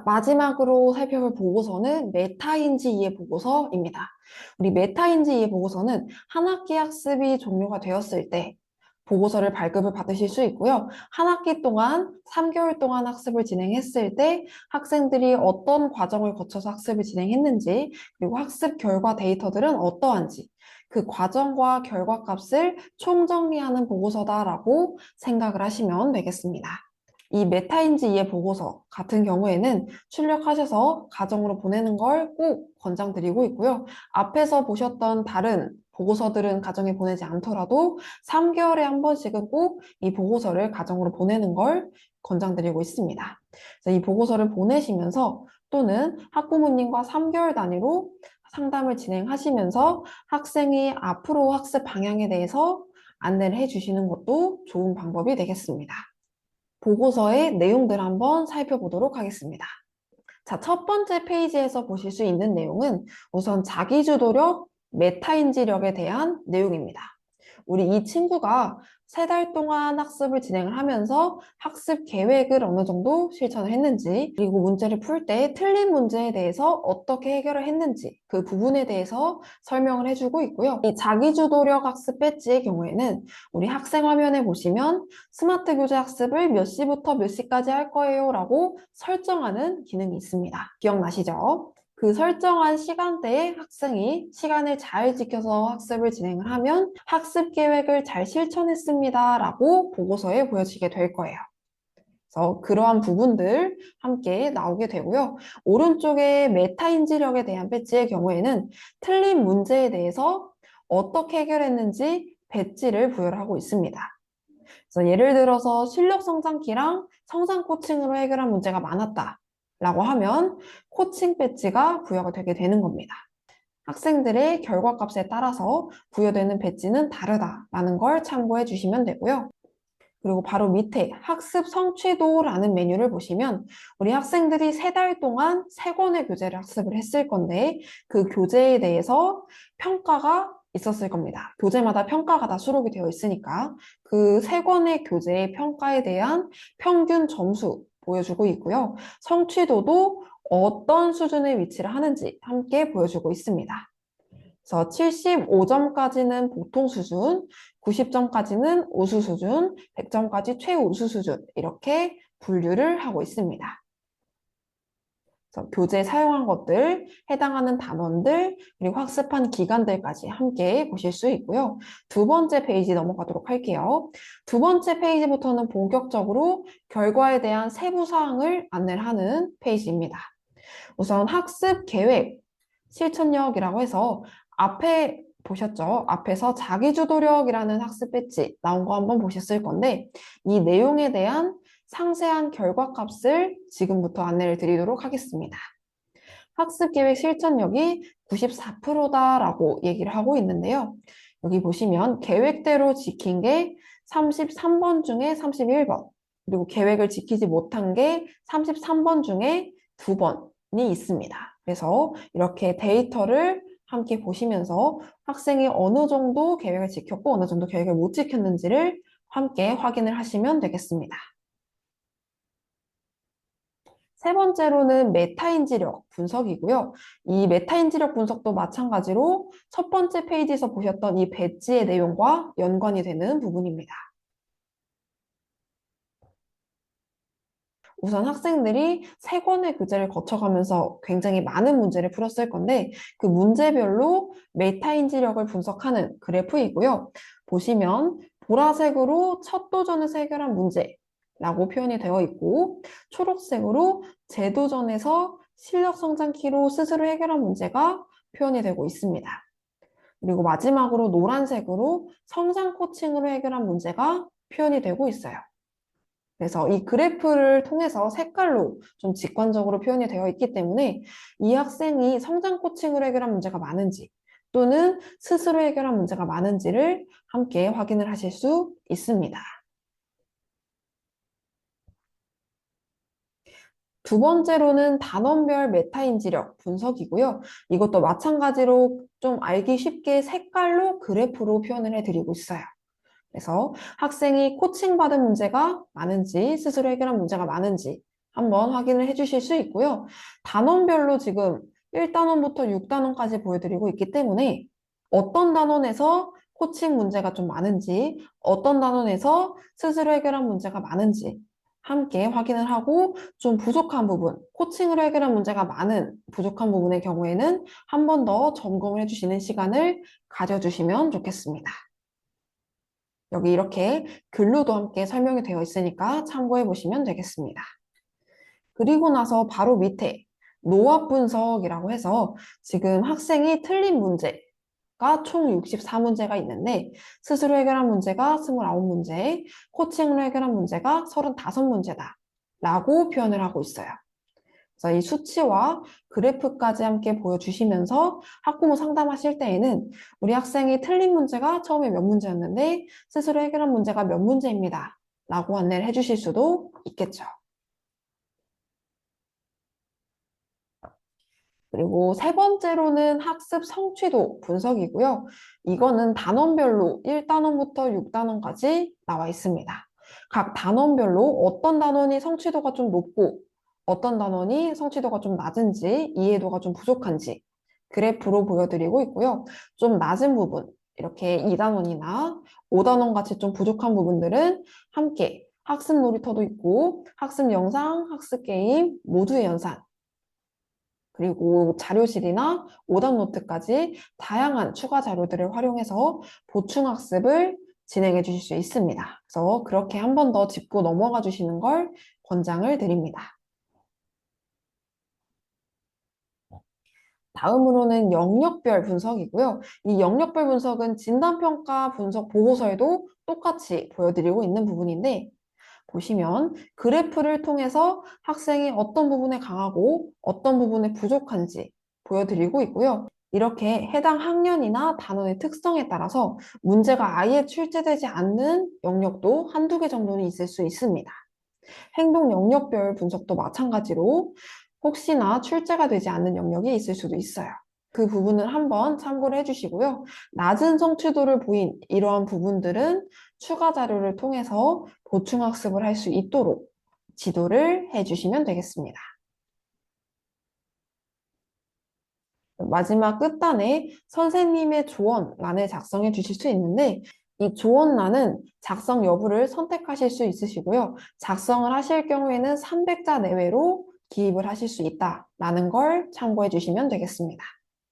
마지막으로 살펴볼 보고서는 메타인지 이해 보고서입니다. 우리 메타인지 이해 보고서는 한 학기 학습이 종료가 되었을 때 보고서를 발급을 받으실 수 있고요. 한 학기 동안 3개월 동안 학습을 진행했을 때 학생들이 어떤 과정을 거쳐서 학습을 진행했는지, 그리고 학습 결과 데이터들은 어떠한지, 그 과정과 결과값을 총정리하는 보고서다라고 생각을 하시면 되겠습니다. 이 메타인지 이해 보고서 같은 경우에는 출력하셔서 가정으로 보내는 걸 꼭 권장드리고 있고요. 앞에서 보셨던 다른 보고서들은 가정에 보내지 않더라도 3개월에 한 번씩은 꼭 이 보고서를 가정으로 보내는 걸 권장드리고 있습니다. 그래서 이 보고서를 보내시면서 또는 학부모님과 3개월 단위로 상담을 진행하시면서 학생이 앞으로 학습 방향에 대해서 안내를 해주시는 것도 좋은 방법이 되겠습니다. 보고서의 내용들 한번 살펴보도록 하겠습니다. 자, 첫 번째 페이지에서 보실 수 있는 내용은 우선 자기주도력, 메타인지력에 대한 내용입니다. 우리 이 친구가 3달 동안 학습을 진행을 하면서 학습 계획을 어느 정도 실천을 했는지, 그리고 문제를 풀 때 틀린 문제에 대해서 어떻게 해결을 했는지 그 부분에 대해서 설명을 해주고 있고요. 이 자기주도력 학습 배지의 경우에는 우리 학생 화면에 보시면 스마트 교재 학습을 몇 시부터 몇 시까지 할 거예요 라고 설정하는 기능이 있습니다. 기억나시죠? 그 설정한 시간대에 학생이 시간을 잘 지켜서 학습을 진행을 하면 학습 계획을 잘 실천했습니다 라고 보고서에 보여지게 될 거예요. 그래서 그러한 부분들 함께 나오게 되고요. 오른쪽에 메타인지력에 대한 배지의 경우에는 틀린 문제에 대해서 어떻게 해결했는지 배지를 부여를 하고 있습니다. 그래서 예를 들어서 실력 성장기랑 성장 코칭으로 해결한 문제가 많았다 라고 하면 코칭 배지가 부여가 되게 되는 겁니다. 학생들의 결과값에 따라서 부여되는 배지는 다르다라는 걸 참고해 주시면 되고요. 그리고 바로 밑에 학습 성취도라는 메뉴를 보시면 우리 학생들이 3달 동안 3권의 교재를 학습을 했을 건데 그 교재에 대해서 평가가 있었을 겁니다. 교재마다 평가가 다 수록이 되어 있으니까 그 3권의 교재의 평가에 대한 평균 점수 보여주고 있고요. 성취도도 어떤 수준의 위치를 하는지 함께 보여주고 있습니다. 그래서 75점까지는 보통 수준, 90점까지는 우수 수준, 100점까지 최우수 수준 이렇게 분류를 하고 있습니다. 그래서 교재에 사용한 것들, 해당하는 단원들, 그리고 학습한 기간들까지 함께 보실 수 있고요. 두 번째 페이지 넘어가도록 할게요. 두 번째 페이지부터는 본격적으로 결과에 대한 세부 사항을 안내를 하는 페이지입니다. 우선 학습 계획, 실천력이라고 해서 앞에 보셨죠? 앞에서 자기주도력이라는 학습 배지 나온 거 한번 보셨을 건데 이 내용에 대한 상세한 결과값을 지금부터 안내를 드리도록 하겠습니다. 학습계획 실천력이 94%다라고 얘기를 하고 있는데요. 여기 보시면 계획대로 지킨 게 33번 중에 31번, 그리고 계획을 지키지 못한 게 33번 중에 2번이 있습니다. 그래서 이렇게 데이터를 함께 보시면서 학생이 어느 정도 계획을 지켰고 어느 정도 계획을 못 지켰는지를 함께 확인을 하시면 되겠습니다. 세 번째로는 메타인지력 분석이고요. 이 메타인지력 분석도 마찬가지로 첫 번째 페이지에서 보셨던 이 배지의 내용과 연관이 되는 부분입니다. 우선 학생들이 3권의 교재를 거쳐가면서 굉장히 많은 문제를 풀었을 건데 그 문제별로 메타인지력을 분석하는 그래프이고요. 보시면 보라색으로 첫 도전에서 해결한 문제라고 표현이 되어 있고 초록색으로 재도전에서 실력 성장키로 스스로 해결한 문제가 표현이 되고 있습니다. 그리고 마지막으로 노란색으로 성장 코칭으로 해결한 문제가 표현이 되고 있어요. 그래서 이 그래프를 통해서 색깔로 좀 직관적으로 표현이 되어 있기 때문에 이 학생이 성장 코칭으로 해결한 문제가 많은지 또는 스스로 해결한 문제가 많은지를 함께 확인을 하실 수 있습니다. 두 번째로는 단원별 메타인지력 분석이고요. 이것도 마찬가지로 좀 알기 쉽게 색깔로 그래프로 표현을 해드리고 있어요. 그래서 학생이 코칭받은 문제가 많은지, 스스로 해결한 문제가 많은지 한번 확인을 해 주실 수 있고요. 단원별로 지금 1단원부터 6단원까지 보여드리고 있기 때문에 어떤 단원에서 코칭 문제가 좀 많은지, 어떤 단원에서 스스로 해결한 문제가 많은지 함께 확인을 하고 좀 부족한 부분, 코칭으로 해결한 문제가 많은 부족한 부분의 경우에는 한 번 더 점검을 해주시는 시간을 가져주시면 좋겠습니다. 여기 이렇게 글로도 함께 설명이 되어 있으니까 참고해 보시면 되겠습니다. 그리고 나서 바로 밑에 노합 분석이라고 해서 지금 학생이 틀린 문제가 총 64문제가 있는데 스스로 해결한 문제가 29문제, 코칭으로 해결한 문제가 35문제다 라고 표현을 하고 있어요. 그래서 이 수치와 그래프까지 함께 보여주시면서 학부모 상담하실 때에는 우리 학생이 틀린 문제가 처음에 몇 문제였는데 스스로 해결한 문제가 몇 문제입니다 라고 안내를 해주실 수도 있겠죠. 그리고 세 번째로는 학습 성취도 분석이고요. 이거는 단원별로 1단원부터 6단원까지 나와 있습니다. 각 단원별로 어떤 단원이 성취도가 좀 높고 어떤 단원이 성취도가 좀 낮은지 이해도가 좀 부족한지 그래프로 보여드리고 있고요. 좀 낮은 부분, 이렇게 2단원이나 5단원 같이 좀 부족한 부분들은 함께 학습 놀이터도 있고 학습 영상, 학습 게임 모두의 연산 그리고 자료실이나 오답 노트까지 다양한 추가 자료들을 활용해서 보충 학습을 진행해 주실 수 있습니다. 그래서 그렇게 한 번 더 짚고 넘어가 주시는 걸 권장을 드립니다. 다음으로는 영역별 분석이고요. 이 영역별 분석은 진단평가 분석 보고서에도 똑같이 보여드리고 있는 부분인데 보시면 그래프를 통해서 학생이 어떤 부분에 강하고 어떤 부분에 부족한지 보여드리고 있고요. 이렇게 해당 학년이나 단원의 특성에 따라서 문제가 아예 출제되지 않는 영역도 한두 개 정도는 있을 수 있습니다. 행동 영역별 분석도 마찬가지로 혹시나 출제가 되지 않는 영역이 있을 수도 있어요. 그 부분을 한번 참고를 해주시고요. 낮은 성취도를 보인 이러한 부분들은 추가 자료를 통해서 보충 학습을 할 수 있도록 지도를 해주시면 되겠습니다. 마지막 끝단에 선생님의 조언란을 작성해 주실 수 있는데 이 조언란은 작성 여부를 선택하실 수 있으시고요. 작성을 하실 경우에는 300자 내외로 기입을 하실 수 있다라는 걸 참고해 주시면 되겠습니다.